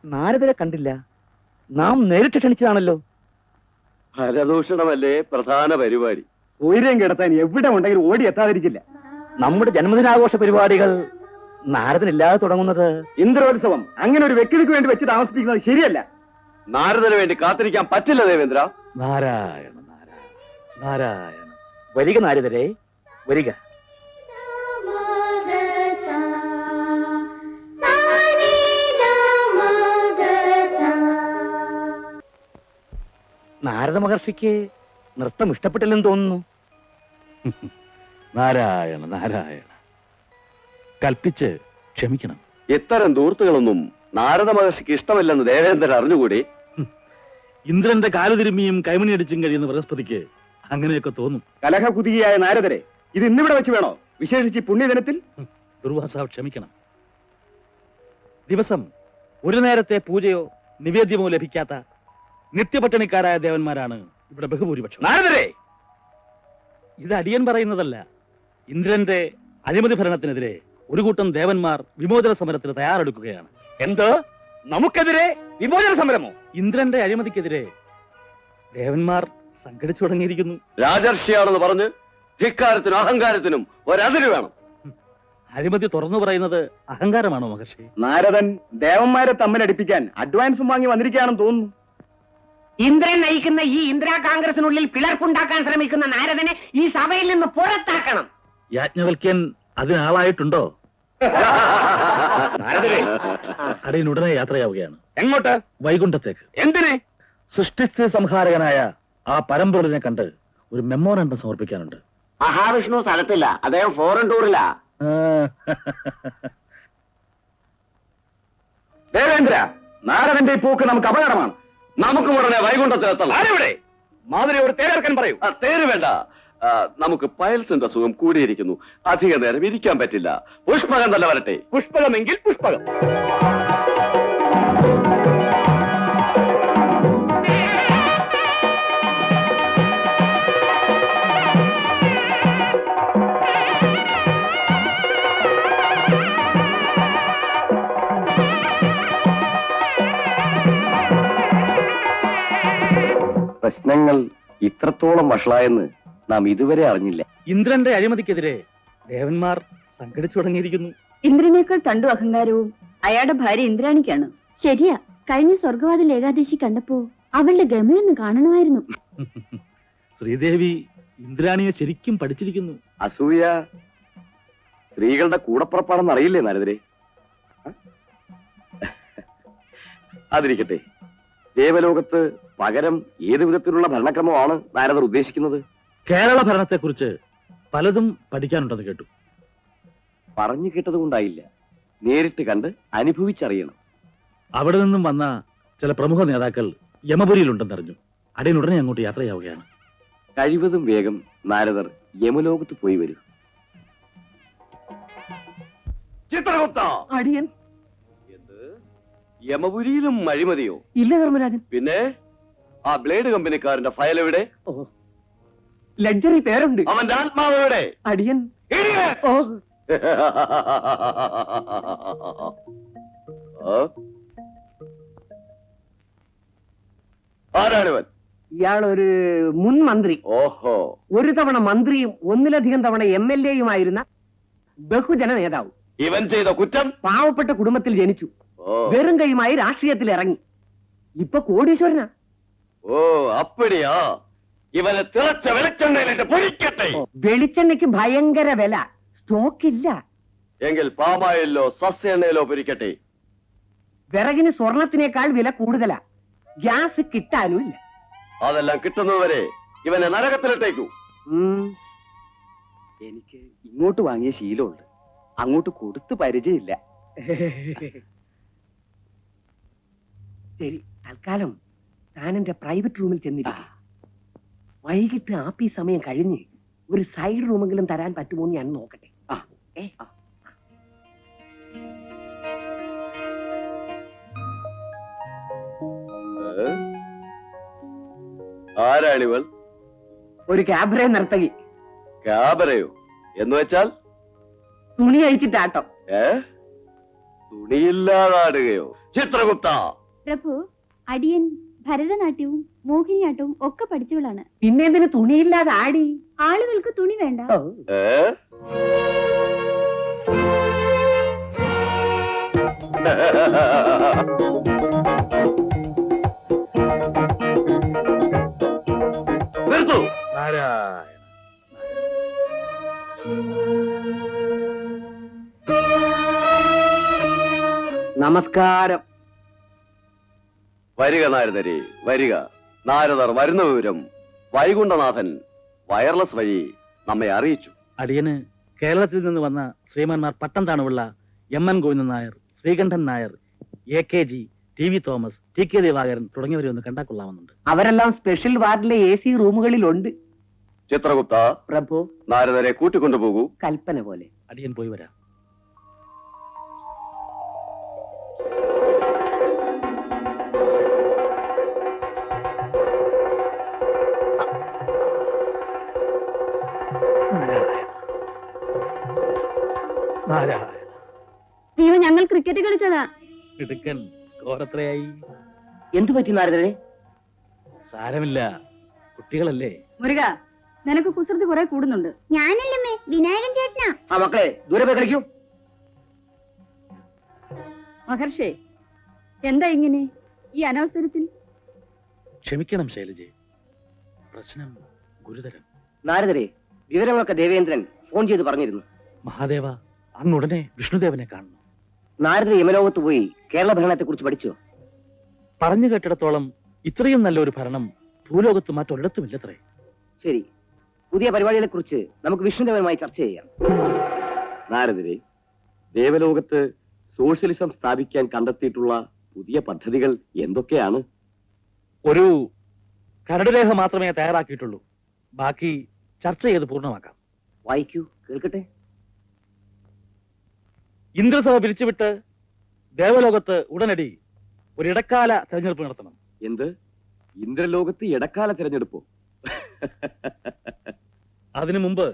നാരദരെ കണ്ടില്ല. നാം നേരിട്ട് ക്ഷണിച്ചതാണല്ലോ. ഫലദൂഷണമല്ലേ പ്രധാന പരിപാടി. ഉയരം കിടത്താൻ എവിടെ ഉണ്ടെങ്കിലും ഓടി എത്താതിരിക്കില്ല. നമ്മുടെ ജന്മദിനാഘോഷ പരിപാടികൾ നാരദനില്ലാതെ തുടങ്ങുന്നത്. ഇന്ദ്രോത്സവം അങ്ങനെ ഒരു വ്യക്തിക്ക് വേണ്ടി വെച്ച് താമസിപ്പിക്കുന്നത് ശരിയല്ല. നാരദന് വേണ്ടി കാത്തിരിക്കാൻ പറ്റില്ല ദേവേന്ദ്ര. നാരായണ നാരായണ നാരായണ. വരിക നാരദരെ, വരിക. നാരദ മഹർഷിക്ക് നൃത്തം ഇഷ്ടപ്പെട്ടില്ലെന്ന് തോന്നുന്നു. നാരായണ നാരായണ, കൽപ്പിച്ച് ക്ഷമിക്കണം. ഇത്തരം ദൂർത്തുകളൊന്നും നാരദ മഹർഷിക്ക് ഇഷ്ടമല്ലെന്ന് ദേവേന്ദ്രൻ അറിഞ്ഞുകൂടി. ഇന്ദ്രന്റെ കാലുതിരുമ്മിയും കൈമണിയടിച്ചും കഴിയുന്ന ബൃഹസ്പതിക്ക് അങ്ങനെയൊക്കെ തോന്നും. കലഹകുതിയായ നാരദരെ, ഇത് ഇന്നിവിടെ വെച്ച് വേണോ? വിശേഷിച്ച് പുണ്യദിനത്തിൽ? ദുർവാസാവ് ക്ഷമിക്കണം. ദിവസം ഒരു നേരത്തെ പൂജയോ നിവേദ്യമോ ലഭിക്കാത്ത നിത്യപട്ടിണിക്കാരായ ദേവന്മാരാണ് ഇവിടെ ബഹുഭൂരിപക്ഷം. നാരദരെ, ഇത് അടിയൻ പറയുന്നതല്ല. ഇന്ദ്രന്റെ അഴിമതി ഭരണത്തിനെതിരെ ഒരു കൂട്ടം ദേവന്മാർ വിമോചന സമരത്തിന് തയ്യാറെടുക്കുകയാണ്. എന്ത്? നമുക്കെതിരെ വിമോചന സമരമോ? ഇന്ദ്രന്റെ അഴിമതിക്കെതിരെ ദേവന്മാർ സംഘടിച്ചു തുടങ്ങിയിരിക്കുന്നു. രാജർഷിയാണെന്ന് പറഞ്ഞ് ധിക്കാരത്തിനും അഹങ്കാരത്തിനും ഒരതിര് വേണം. അഴിമതി തുറന്നു പറയുന്നത് അഹങ്കാരമാണോ മഹർഷി? നാരദൻ ദേവന്മാരെ തമ്മിലടിപ്പിക്കാൻ അഡ്വാൻസും വാങ്ങി വന്നിരിക്കുകയാണെന്ന് തോന്നുന്നു. ഇന്ദ്രൻ നയിക്കുന്ന ഈ ഇന്ദിരാ കോൺഗ്രസിനുള്ളിൽ പിളർപ്പുണ്ടാക്കാൻ ശ്രമിക്കുന്ന നാരദനെ ഈ സഭയിൽ നിന്ന് പുറത്താക്കണം. യാജ്ഞവൽക്യൻ അതിനാളായിട്ടുണ്ടോ? അടിയൻ ഉടനെ യാത്രയാവുകയാണ്. എങ്ങോട്ട്? വൈകുണ്ഠത്തേക്ക്. എന്തിനെ? സൃഷ്ടിസ്ഥിതി സംഹാരകനായ ആ പരമ്പൊരുളിനെ കണ്ട് ഒരു മെമ്മോറാണ്ടം സമർപ്പിക്കാനുണ്ട്. മഹാവിഷ്ണു സ്ഥലത്തില്ല, അദ്ദേഹം ഫോറിൻ ടൂറിലാ. ദേവേന്ദ്ര, നാരദന്റെ ഈ പോക്ക് നമുക്ക് അപകടമാണ്. നമുക്ക് ഉടനെ വൈകുണ്ഠത്തിലെത്തണം. ആരെവിടെ? മാതിരി ഒരു തേരെടുക്കാൻ പറയൂ. തേര് വേണ്ട. നമുക്ക് പയൽസിന്റെ അസുഖം കൂടിയിരിക്കുന്നു. അധിക നേരം ഇരിക്കാൻ പറ്റില്ല. പുഷ്പകം തന്നെ വരട്ടെ. പുഷ്പകമെങ്കിൽ പുഷ്പകം. പ്രശ്നങ്ങൾ ഇത്രത്തോളം വഷളായെന്ന് നാം ഇതുവരെ അറിഞ്ഞില്ല. ഇന്ദ്രന്റെ അഴിമതിക്കെതിരെ ദേവന്മാർ സംഘടിച്ചു തുടങ്ങിയിരിക്കുന്നു. ഇന്ദ്രനേക്കാൾ തണ്ടു അഹങ്കാരവും അയാളുടെ ഭാര്യ ഇന്ദ്രാണിക്കാണ്. ശരിയാ, കഴിഞ്ഞ സ്വർഗവാതിൽ ഏകാദശി കണ്ടപ്പോ അവളുടെ ഗമയൊന്ന് കാണണമായിരുന്നു. ശ്രീദേവി ഇന്ദ്രാണിയെ ശരിക്കും പഠിച്ചിരിക്കുന്നു. അസൂയ സ്ത്രീകളുടെ കൂടപ്പുറപ്പാണെന്ന് അറിയില്ലേ നാരദരെ? അതിരിക്കട്ടെ, ദേവലോകത്ത് പകരം ഏത് വിധത്തിലുള്ള ഭരണക്രമമാണ് നാരദർ ഉദ്ദേശിക്കുന്നത്? കേരള ഭരണത്തെക്കുറിച്ച് പലതും പഠിക്കാനുണ്ടെന്ന് കേട്ടു. പറഞ്ഞു കേട്ടത് കൊണ്ടായില്ല, നേരിട്ട് കണ്ട് അനുഭവിച്ചറിയണം. അവിടെ നിന്നും വന്ന ചില പ്രമുഖ നേതാക്കൾ യമപുരിയിലുണ്ടെന്നറിഞ്ഞു. അടിയൻ ഉടനെ അങ്ങോട്ട് യാത്രയാവുകയാണ്. കഴിവതും വേഗം നാരദർ യമലോകത്ത് പോയി വരൂ. ചിത്രഗുപ്ത, അടിയൻ. എന്ത്? യമപുരിയിലും അഴിമതിയോ? ഇല്ല ധർമ്മരാജൻ. പിന്നെ ആ ബ്ലേഡ് കമ്പനിക്കാരന്റെ ഫയൽ എവിടെ? ലഗ്ജറി പേരുണ്ട്. അവന്റെ ആത്മാവ് എവിടെ? അടിയൻ. ഓ, ആരാണിവൻ? ഇയാളൊരു മുൻ മന്ത്രി. ഓഹോ, ഒരു തവണ മന്ത്രിയും ഒന്നിലധികം തവണ MLA-യുമായിരുന്ന ബഹുജന നേതാവ്. ഇവൻ ചെയ്ത കുറ്റം? പാവപ്പെട്ട കുടുംബത്തിൽ ജനിച്ചു, വെറും കൈയുമായി രാഷ്ട്രീയത്തിൽ ഇറങ്ങി. ഇപ്പൊ കോടീശ്വരനാ. ഓ, അപ്പടിയാ. ഇവനെ തിളച്ച വെളിച്ചെണ്ണയിലിട്ട് പൊരിക്കട്ടെ. വെളിച്ചെണ്ണയ്ക്ക് ഭയങ്കര വില, സ്റ്റോക്ക് ഇല്ല. എങ്കിൽ പാമായിലോ സസ്യ എണ്ണയിലോ പൊരിക്കട്ടെ. വിറകിന് സ്വർണത്തിനേക്കാൾ വില കൂടുതലാ, ഗ്യാസ് കിട്ടാനും ഇല്ല. അതെല്ലാം കിട്ടുന്നതുവരെ ഇവനെ നരകത്തിലിട്ടേക്കൂ. എനിക്ക് ഇങ്ങോട്ട് വാങ്ങിയ ശീലമുണ്ട്, അങ്ങോട്ട് കൊടുത്ത് പരിചയമില്ല. ശരി, തൽക്കാലം താൻ എന്റെ പ്രൈവറ്റ് റൂമിൽ ചെന്നിരിക്കും. വൈകിട്ട് ആപ്പീ സമയം കഴിഞ്ഞ് ഒരു സൈഡ് റൂമെങ്കിലും തരാൻ പറ്റുമോ എന്ന് ഞാൻ നോക്കട്ടെ. ആരാണിവൾ? ഒരു ക്യാബറേ നർത്തകി. കാബറയോ എന്ന് വെച്ചാൽ? തുണി അഴിച്ചിട്ടാട്ടോ. തുണിയില്ലാതാടുകയോ? ചിത്രഗുപ്ത, പ്രഭു, അടിയൻ ഭരതനാട്യവും മോഹിനിയാട്ടവും ഒക്കെ പഠിച്ചവളാണ്. പിന്നെ എന്തിനു തുണിയില്ലാതെ ആടി? ആളുകൾക്ക് തുണി വേണ്ട. ഏ? നിർത്തൂ. നാരായണ. നമസ്കാരം. വരിക നാരദരെ, വരിക. നാരദർ വരുന്ന വിവരം വൈകുണ്ഠനാഥൻ വയർലെസ് വഴി നമ്മെ അറിയിച്ചു. അടിയന് കേരളത്തിൽ നിന്ന് വന്ന ശ്രീമാന്മാർ പട്ടം താണുള്ള M N. Govindan Nair, Sreekantan Nair, A.K.G., T.V. Thomas, T.K. Divakaran തുടങ്ങിയവരെ ഒന്ന് കണ്ടാൽ കൊള്ളാമെന്നുണ്ട്. അവരെല്ലാം സ്പെഷ്യൽ വാർഡിലെ AC റൂമുകളിലുണ്ട്. ചിത്രഗുപ്ത, പ്രഭു, നാരദരെ കൂട്ടിക്കൊണ്ടുപോകൂ. കൽപ്പന പോലെ. അടിയൻ പോയി വരാം. അയ്യോ, ഞങ്ങൾ ക്രിക്കറ്റ് കളിച്ചതാ. മിടുക്കൻ. സ്കോറത്രയായി? എന്തു പറ്റി നാരദരെ? സാരമില്ല, കുട്ടികളല്ലേ. മുരുക, നിനക്ക് കുസൃതി കുറെ കൂടുന്നുണ്ട്. ഞാനല്ലേ വിനായകൻ ചേട്ടനാ. ആ മക്കളെ, ദൂരെ പോയി കളിക്കൂ. മഹർഷേ, എന്താ ഇങ്ങനെ ഈ അനവസരത്തിൽ? ക്ഷമിക്കണം ശൈലജെ, പ്രശ്നം ഗുരുതരം. നാരദരെ, വിവരങ്ങളൊക്കെ ദേവേന്ദ്രൻ ഫോൺ ചെയ്ത് പറഞ്ഞിരുന്നു. മഹാദേവ, അന്നുടനെ വിഷ്ണുദേവനെ കാണുന്നു. നാരദ യമലോകത്ത് പോയി കേരള ഭരണത്തെ കുറിച്ച് പഠിച്ചോ? പറഞ്ഞു കേട്ടിടത്തോളം ഇത്രയും നല്ലൊരു ഭരണം ഭൂലോകത്ത് മറ്റൊരിടത്തുമില്ലത്രേ. ശരി, പുതിയ പരിപാടികളെ കുറിച്ച് നമുക്ക് വിഷ്ണുദേവനുമായി ചർച്ച ചെയ്യാം. നാരദരെ, ദേവലോകത്ത് സോഷ്യലിസം സ്ഥാപിക്കാൻ കണ്ടെത്തിയിട്ടുള്ള പുതിയ പദ്ധതികൾ എന്തൊക്കെയാണ്? ഒരു കരടുരേഖ മാത്രമേ തയ്യാറാക്കിയിട്ടുള്ളൂ. ബാക്കി ചർച്ച ചെയ്ത് പൂർണ്ണമാക്കാം. വായിക്കൂ, കേൾക്കട്ടെ. ഇന്ദ്രസഭ പിരിച്ചുവിട്ട് ദേവലോകത്ത് ഉടനടി ഒരു ഇടക്കാല തെരഞ്ഞെടുപ്പ് നടത്തണം. എന്ത്? ഇന്ദ്രലോകത്ത് ഇടക്കാല തിരഞ്ഞെടുപ്പോ? അതിനു മുമ്പ്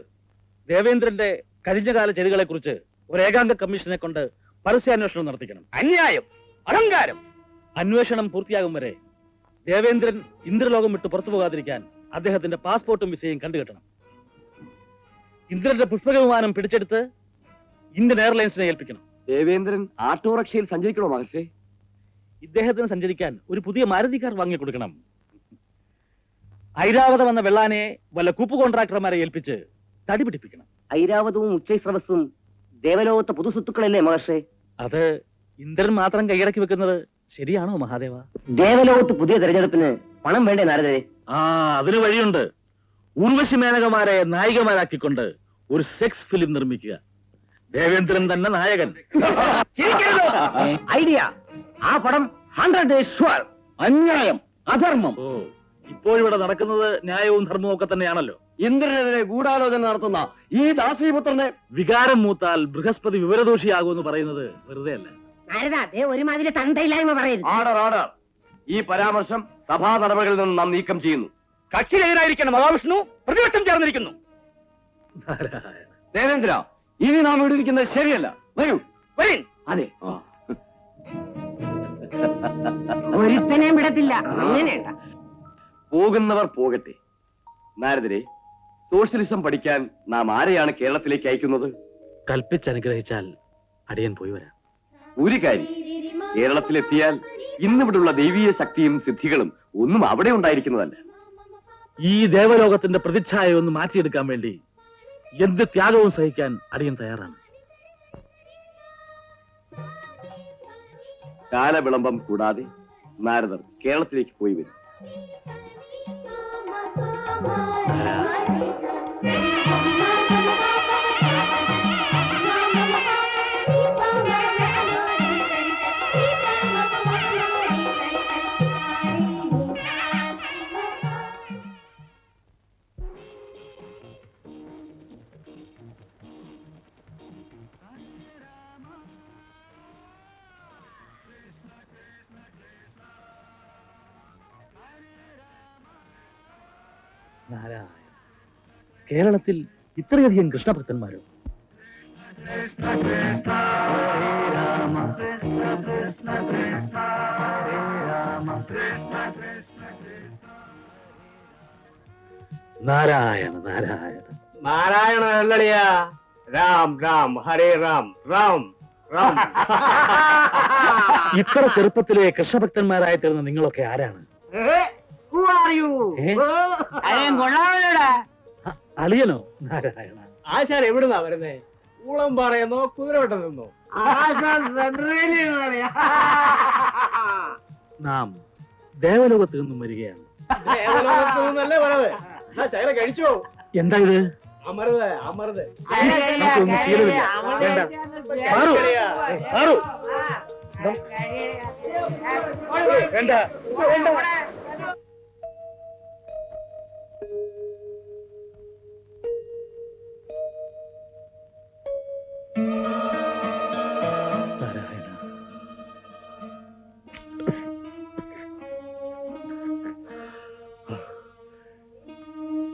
ദേവേന്ദ്രന്റെ കഴിഞ്ഞകാല ചെയ്തികളെ കുറിച്ച് ഒരു ഏകാംഗ കമ്മീഷനെ കൊണ്ട് പരസ്യാന്വേഷണം നടത്തിക്കണം. അന്യായം, അഹങ്കാരം. അന്വേഷണം പൂർത്തിയാകും വരെ ദേവേന്ദ്രൻ ഇന്ദ്രലോകം വിട്ട് പുറത്തു പോകാതിരിക്കാൻ അദ്ദേഹത്തിന്റെ പാസ്പോർട്ടും വിസയും കണ്ടുകെട്ടണം. ഇന്ദ്രന്റെ പുഷ്പകവിമാനം പിടിച്ചെടുത്ത് ഇന്ത്യൻ എയർലൈൻസിനെ ഏൽപ്പിക്കണം. ദേവേന്ദ്രൻ ആട്ടോറിക്ഷയിൽ സഞ്ചരിക്കണോ മഹർഷി? ഇദ്ദേഹത്തിന് സഞ്ചരിക്കാൻ ഒരു പുതിയ മാരുതി കാർ വാങ്ങിക്കൊടുക്കണം. ഐരാവതം എന്ന വെള്ളാനെ വല്ല കൂപ്പ് കോൺട്രാക്ടർമാരെ ഏൽപ്പിച്ച് തടി പിടിപ്പിക്കണം. ഐരാവതവും ഉച്ചൈസ്രവസ്സും ദേവലോകത്തെ പൊതുസ്വത്തുക്കളല്ലേ മഹർഷേ? അത് ഇന്ദ്രൻ മാത്രം കൈയടക്കി വെക്കുന്നത് ശരിയാണോ മഹാദേവ? ദേവലോകത്ത് പുതിയ തെരഞ്ഞെടുപ്പിന് പണം വേണ്ടേ നാരദരെ? അതിന് വഴിയുണ്ട്. ഉർവശി മേനകമാരെ നായികമാരാക്കിക്കൊണ്ട് ഒരു സെക്സ് ഫിലിം നിർമ്മിക്കുക. ദേവേന്ദ്രൻ തന്നെ നായകൻ. ഐഡിയ. ആ പടം 100 days sure. അന്യായം, അധർമ്മം. ഓ, ഇപ്പോഴിവിടെ നടക്കുന്നത് ന്യായവും ധർമ്മവും ഒക്കെ തന്നെയാണല്ലോ. ഇന്ദ്രനെതിരെ ഗൂഢാലോചന നടത്തുന്ന ഈ ദാസീപുത്രനെ വികാരം മൂത്താൽ ബൃഹസ്പതി വിവരദോഷിയാകുമെന്ന് പറയുന്നത് വെറുതെ അല്ല. നാരദ, ഒരുമാതിരി തന്തയില്ലായ്മ പറയരുത്. Order, order. ഈ പരാമർശം സഭാ നടപടികളിൽ നിന്ന് നാം നീക്കം ചെയ്യുന്നു. കക്ഷിയിലെതിരായിരിക്കുന്ന മഹാവിഷ്ണു പ്രതിപക്ഷം ചേർന്നിരിക്കുന്നു. നാരായണ. ദേവേന്ദ്ര, ഇനി നാം ഇവിടെ ഇരിക്കുന്നത് ശരിയല്ല. വരൂ. വരീൻ. അതെ, ഒരുത്തനെയും വിടത്തില്ല. അങ്ങനെയല്ല. പോകുന്നവർ പോകട്ടെ. നാരദരെ, സോഷ്യലിസം പഠിക്കാൻ നാം ആരെയാണ് കേരളത്തിലേക്ക് അയക്കുന്നത്? കൽപ്പിച്ചനുഗ്രഹിച്ചാൽ അടിയൻ പോയി വരാം. ഒരു കാര്യം, കേരളത്തിലെത്തിയാൽ ഇന്നിവിടുള്ള ദൈവീയ ശക്തിയും സിദ്ധികളും ഒന്നും അവിടെ ഉണ്ടായിരിക്കുന്നതല്ല. ഈ ദേവലോകത്തിന്റെ പ്രതിച്ഛായ ഒന്ന് മാറ്റിയെടുക്കാൻ വേണ്ടി എന്ത് ത്യാഗവും സഹിക്കാൻ അടിയൻ തയ്യാറാണ്. കാലവിളംബം കൂടാതെ നാരദർ കേരളത്തിലേക്ക് പോയി വരും. നാരായണ, കേരളത്തിൽ ഇത്രയധികം കൃഷ്ണഭക്തന്മാരോ? നാരായണ നാരായണ. നാരായണ അല്ലടിയാ, രാം രാം ഹരേ രാം രാം രാം. ഇത്ര ചെറുപ്പത്തിലെ കൃഷ്ണഭക്തന്മാരായി തീർന്ന നിങ്ങളൊക്കെ ആരാണ്? ഏ? അളിയനോ? നാരായണ. ആശാൻ എവിടുന്നാ വരുന്നേ? ഊളം പറയുന്നോ കുതിരവട്ടം നിന്നോ? നാം ദേവലോകത്ത് നിന്നും വരികയാണ്. ദേവലോകത്തുനിന്നല്ലേ പറഞ്ഞത്? ചൈന കഴിച്ചോ? എന്താ ഇത്? അമൃത് അമൃത്. നമുക്കൊന്നും ശീലമില്ല. വേണ്ട. മാറൂ. മാറൂ. വേണ്ട. നാരായണ.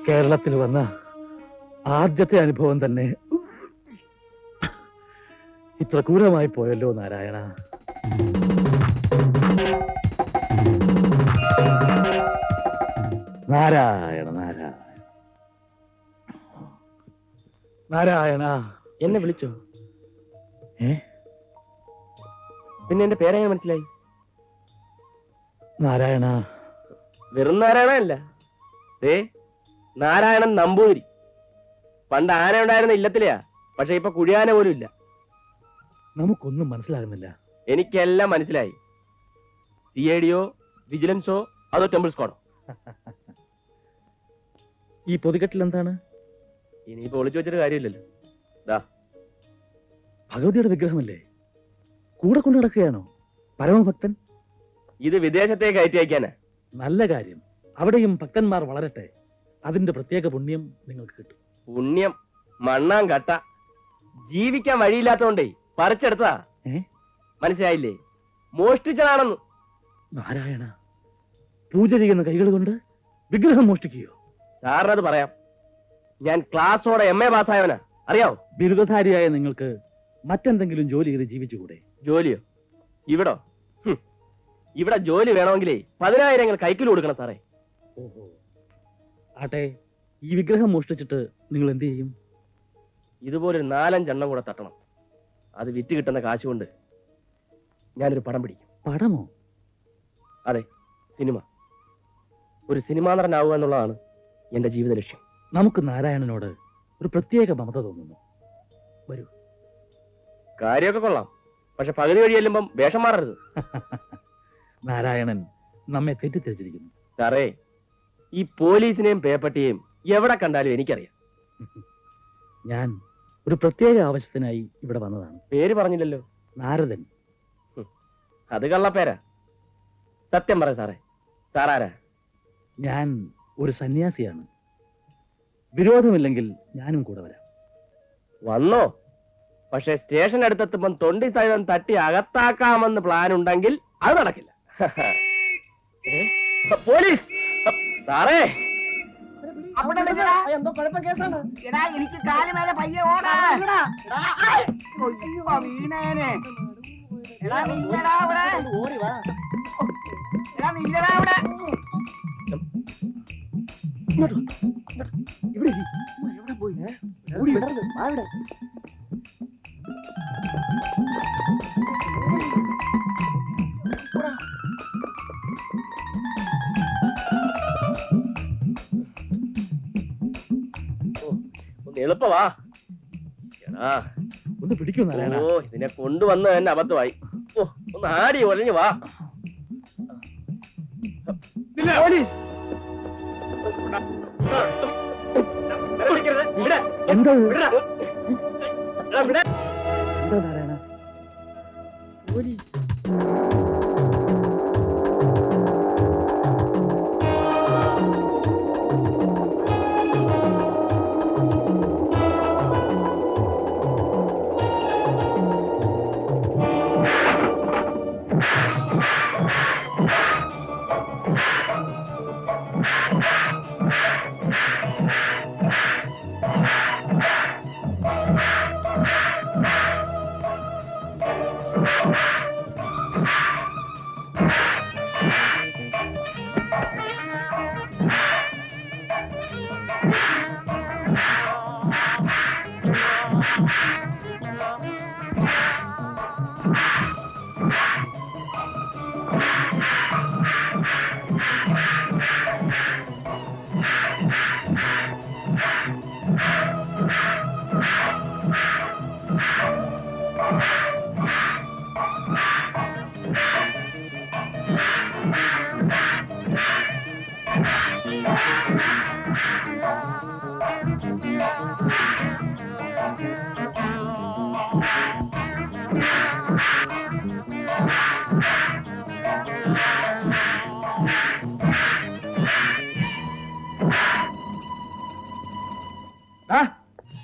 കേരളത്തിൽ വന്ന ആദ്യത്തെ അനുഭവം തന്നെ ഇത്ര ക്രൂരമായി പോയല്ലോ നാരായണ. നാരായണ നാരായണ നാരായണ. എന്നെ വിളിച്ചോ? പിന്നെ എന്റെ പേരെങ്ങനെ മനസ്സിലായി? നാരായണ. വെറും നാരായണല്ല, നാരായണൻ നമ്പൂതിരി. പണ്ട് ആന ഉണ്ടായിരുന്ന ഇല്ലത്തിലെയാ, പക്ഷെ ഇപ്പൊ കുഴിയാന പോലും ഇല്ല. നമുക്കൊന്നും മനസ്സിലാകുന്നില്ല. എനിക്കെല്ലാം മനസ്സിലായി. CID-യോ വിജിലൻസോ അതോ ടെമ്പിൾ സ്ക്വാഡോ? ഈ പൊതികെട്ടിൽ എന്താണ്? ഇനിയിപ്പോ ഒളിച്ചു വെച്ചിട്ട് കാര്യമില്ലല്ലോ. ഭഗവതിയുടെ വിഗ്രഹമല്ലേ? കൂടെ കൊണ്ടു നടക്കുകയാണോ പരമഭക്തൻ? ഇത് വിദേശത്തേക്ക് കയറ്റി അയക്കാനാ. നല്ല കാര്യം. അവിടെയും ഭക്തന്മാർ വളരട്ടെ. അതിന്റെ പ്രത്യേക പുണ്യം നിങ്ങൾക്ക് കിട്ടും. പുണ്യം മണ്ണാൻ കട്ട. ജീവിക്കാൻ വഴിയില്ലാത്തോണ്ടേ പറിച്ചെടുത്തതാ. മനസ്സിലായില്ലേ? മോഷ്ടിച്ചതാണെന്ന്. നാരായണ, പൂജ ചെയ്യുന്ന കൈകൾ കൊണ്ട് വിഗ്രഹം മോഷ്ടിക്കുകയോ? സാറിനത് പറയാം. ഞാൻ ക്ലാസ്സോടെ MA പാസ്സായവനാ, അറിയാവോ? ബിരുദധാരിയായ നിങ്ങൾക്ക് മറ്റെന്തെങ്കിലും ജോലി ചെയ്ത് ജീവിച്ചുകൂടെ? ജോലിയോ? ഇവിടോ? ഇവിടെ ജോലി വേണമെങ്കിലേ 10,000 കൈക്കിൽ കൊടുക്കണം സാറേ. ഓഹോ. ആട്ടെ, ഈ വിഗ്രഹം മോഷ്ടിച്ചിട്ട് നിങ്ങൾ എന്ത് ചെയ്യും? ഇതുപോലൊരു 4-5 കൂടെ തട്ടണം. അത് വിറ്റ് കിട്ടുന്ന കാശ് കൊണ്ട് ഞാനൊരു പടം പിടിക്കും. പടമോ? അതെ, സിനിമ. ഒരു സിനിമാ നടനാവുക എന്നുള്ളതാണ് എന്റെ ജീവിത ലക്ഷ്യം. നമുക്ക് നാരായണനോട് ഒരു പ്രത്യേക മമത തോന്നുന്നു. വരൂ. കാര്യമൊക്കെ കൊള്ളാം, പക്ഷെ പകുതി വഴി ചെല്ലുമ്പം വേഷം മാറരുത്. നാരായണൻ നമ്മെ തെറ്റിദ്ധരിച്ചിരിക്കുന്നു. സാറേ, ഈ പോലീസിനെയും പേപ്പട്ടിയെയും എവിടെ കണ്ടാലും എനിക്കറിയാം. ഞാൻ ഒരു പ്രത്യേക ആവശ്യത്തിനായി ഇവിടെ വന്നതാണ്. പേര് പറഞ്ഞില്ലല്ലോ. നാരദൻ. അത് കള്ളപ്പേരാ. സത്യം പറ സാറേ, സാറാരാ? ഞാൻ ഒരു സന്യാസിയാണ്. വിരോധമില്ലെങ്കിൽ ഞാനും കൂടെ വരാം. വന്നോ? പക്ഷെ സ്റ്റേഷൻ അടുത്തെത്തുമ്പം തൊണ്ടി സഹിതം തട്ടി അകത്താക്കാമെന്ന് പ്ലാൻ ഉണ്ടെങ്കിൽ അത് നടക്കില്ല. പോലീസ് സാറേ, എന്തോ കുഴപ്പ കേസാണ്. എനിക്ക് കാലുമേലെ പയ്യെ ഓടാ വീണേനെ. എടാ നില്ലടാ അവിടെ, എടാ നില്ലടാ അവിടെ. എവിടെ പോയി? ഓടി വിടരുത്, വാ ഇവിടെ. ഒന്ന് എളുപ്പവാ. എടാ, ഒന്ന് പിടിക്കൂ നാരായണ. ഓ, ഇതിനെ കൊണ്ടുവന്ന് തന്നെ അബദ്ധമായി. ഓ, ഒന്ന് ആടി ഒരഞ്ഞു വാ. പോലീസ്! എന്താ വിടടാ. എന്താ നാരായണ?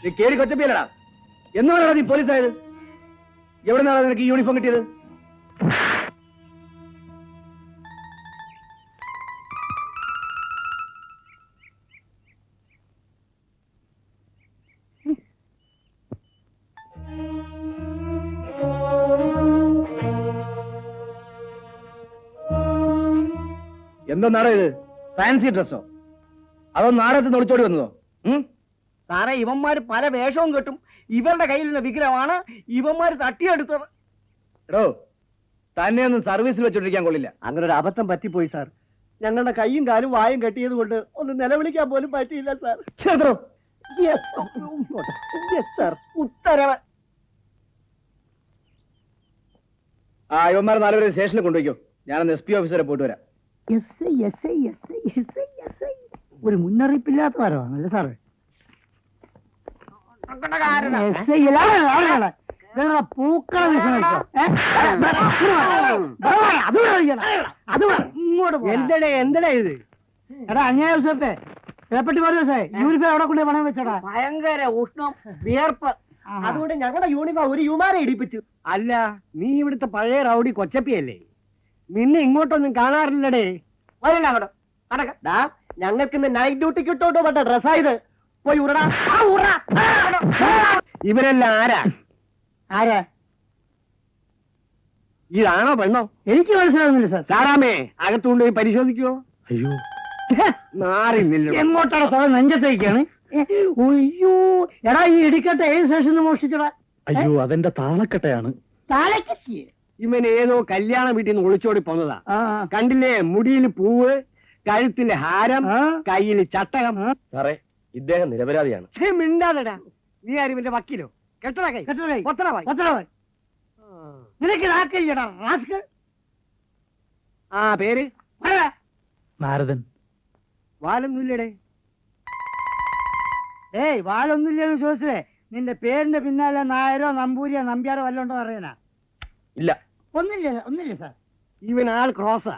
നീ കേറി കൊച്ചപ്പിയല്ലടാ. എന്നാണ് നീ പോലീസായത്? എവിടെ നിന്നാണ് നിനക്ക് ഈ യൂണിഫോം കിട്ടിയത്? എന്തോ നാടകം ഇത്? ഫാൻസി ഡ്രസ്സോ അതോ നാടകത്തിൽ നിന്ന് ഒളിച്ചോടി വന്നതോ? സാറേ, ഇവന്മാര് പല വേഷവും കെട്ടും. ഇവരുടെ കയ്യിലുള്ള വിഗ്രഹമാണ് ഇവന്മാര് തട്ടിയെടുത്തത്. എടോ, തന്നെ ഒന്നും സർവീസിൽ വെച്ചോണ്ടിരിക്കാൻ കൊള്ളില്ല. അങ്ങനെ ഒരു അബദ്ധം പറ്റിപ്പോയി സാർ. ഞങ്ങളുടെ കൈയും കാലും വായും കെട്ടിയത് കൊണ്ട് ഒന്ന് നിലവിളിക്കാൻ പോലും പറ്റിയില്ല സാർ. ക്ഷേത്രോ? സാർ, ഉത്തരവ്. ആ ഇവന്മാരെ 4 പേരെ സ്റ്റേഷനിൽ കൊണ്ടുപോയിക്കോ. ഞാനൊന്ന് SP ഓഫീസറെ പോയിട്ട് വരാം. ഒരു മുന്നറിയിപ്പില്ലാത്ത വരവാണല്ലേ സാറേ? പൂക്കള എന്തടേ ഇത്? എടാ അന്യായ ദിവസത്തെ ഏപ്പറ്റി പറയൂ സാർ, യൂണിഫോം എവിടെ കൊണ്ട് പണം വെച്ചോടാ? ഭയങ്കര ഉഷ്ണം, വിയർപ്പ്. അതുകൊണ്ട് ഞങ്ങളുടെ യൂണിഫോം ഒരു യുമാരെ ഇടിപ്പിച്ചു. അല്ല, നീ ഇവിടുത്തെ പഴയ റൗഡി കൊച്ചപ്പിയല്ലേ? നിന്നെ ഇങ്ങോട്ടൊന്നും കാണാറില്ലടേ. വരണ്ട അങ്ങോട്ട് നടക്കടാ. ഞങ്ങൾക്ക് ഇന്ന് നൈറ്റ് ഡ്യൂട്ടിക്ക് ഇട്ടോട്ടോ പറ്റ ഡ്രസ്സായത്. പോയി ഉറടാ. ഇവരെല്ലാം ആരാ? ആരാ? ഇതാണോ പെണ്ണോ? എനിക്ക് മനസ്സിലാവുന്നില്ല സാർ. സാറാമേ, അകത്തുകൊണ്ട് പോയി പരിശോധിക്കുവോ? അയ്യോ, മാറിന്നില്ല. എങ്ങോട്ടാണ് സാർ? നെഞ്ചത്തേക്കാണ്. അയ്യോ, എടാ ഈ ഇടിക്കട്ടെ ഏത് സ്റ്റേഷനിൽ മോഷ്ടിച്ചടാ? അയ്യോ, അതെന്റെ താളക്കട്ടയാണ്. താഴേക്ക് ഇവൻ ഏതോ കല്യാണ വീട്ടിൽ നിന്ന് ഒളിച്ചോടി പോന്നതാ. കണ്ടില്ലേ, മുടിയിൽ പൂവ്, കഴുത്തില് ഹാരം, കയ്യിൽ ചട്ടകം. സാറേ, ഇദ്ദേഹം നിരപരാധിയാണ്. മിണ്ടാതെടാ. നീ ആരും എന്റെ വക്കീലോ? കെട്ടടാ കൈ. നിനക്ക് നാക്കല്ലടാ റാസ്കൽ. ആ പേര്? നാരദൻ. വാലൊന്നുമില്ലടേ. ഏയ്, വാലൊന്നുമില്ലെന്ന് ചോദിച്ചേ. നിന്റെ പേരിന്റെ പിന്നാലെ നായരോ നമ്പൂരിയോ നമ്പ്യാരോ വല്ലോണ്ടോ അറിയാനാ? ഇല്ല. ഒന്നില്ല സാർ. ഇവൻ ആൾ ക്രോസാ.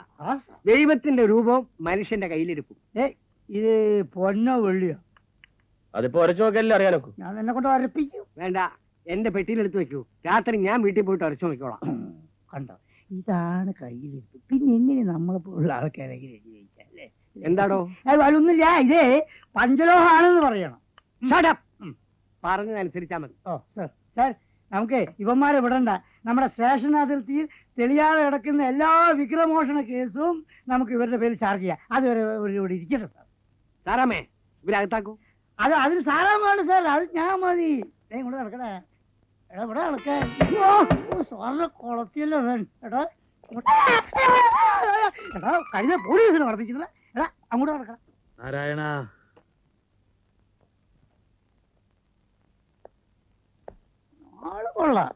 ദൈവത്തിന്റെ രൂപം മനുഷ്യന്റെ കയ്യിലിരിക്കും. ഇത് പൊന്നോ വെള്ളിയോ? അതിപ്പോ ഉരച്ചു നോക്കല്ലേ അറിയാനൊക്കെ. ഞാൻ എന്നെ കൊണ്ട് ഉരപ്പിക്കൂ. വേണ്ട, എന്റെ പെട്ടിയിലെടുത്ത് വെക്കൂ. രാത്രി ഞാൻ വീട്ടിൽ പോയിട്ട് ഉരച്ചു നോക്കിക്കോളാം. കണ്ടോ, ഇതാണ് കയ്യിലിരിപ്പ്. പിന്നെ എങ്ങനെ നമ്മളെപ്പോലുള്ള ആൾക്കാരെങ്കിലും ജയിച്ചല്ലേ? എന്താടോ? അതൊന്നുമില്ല, ഇതേ പഞ്ചലോഹാണെന്ന് പറയണം. പറഞ്ഞതനുസരിച്ചാ മതി. ഓ സാർ, സാർ നമുക്ക് ഇവന്മാരെ വിടണ്ട. നമ്മുടെ സ്റ്റേഷൻ അതിർത്തിയിൽ തെളിയാതെ കിടക്കുന്ന എല്ലാ വിഗ്രഹമോഷണ കേസും നമുക്ക് ഇവരുടെ പേരിൽ ചാർജ് ചെയ്യാം. അതുവരെ ഇവിടെ ഇരിക്കട്ടെ സാർ. സാറാമേ, ഇവരകത്താക്കൂ. അതിന് സാറാമാണ് സാർ. അത് ഞാൻ മതി. ഇവിടെ നടക്കണേ. എടാ ഇവിടെ നടക്കാൻ സാറിനെ കുളത്തിയല്ലോ എടാ. എടാ, കഴിഞ്ഞ പോലീസിനെ വർദ്ധിക്കുന്നില്ല. എടാ അങ്ങോട്ട് നടക്കണം. നാരായണ, ആള് കൊള്ളാം.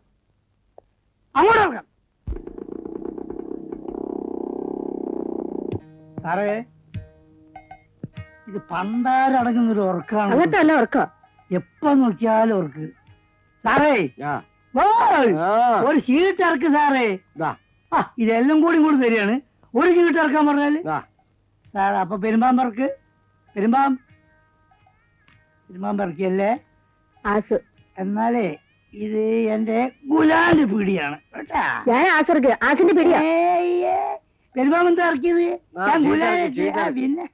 അങ്ങോട്ട് നടക്കാം. സാറേ, ഇത് പണ്ടാരടങ്ങുന്നൊരു ഉറക്കാണ്. അങ്ങനത്തെ ഉറക്കം. എപ്പോ നോക്കിയാലും ഉറക്ക്. സാറേ, ഒരു ഷീട്ട് ഇറക്ക് സാറേ. ഇതെല്ലാം കൂടി തരികയാണ്. ഒരു ഷീട്ട് ഇറക്കാൻ പറഞ്ഞാല് സാർ. അപ്പൊ പെരുമ്പാമ്പറക്ക് പെരുമ്പാമ്പറക്കല്ലേ? എന്നാലേ ഇത് എന്റെ ഗുലാന്റെ പീടിയാണ് കേട്ടാ. ഞാൻ ആസിന്റെ പിടിയാ. പെരുമ്പാമ്പെന്താ ഇറക്കിയത്? ഞാൻ ഗുലാൻ. പിന്നെ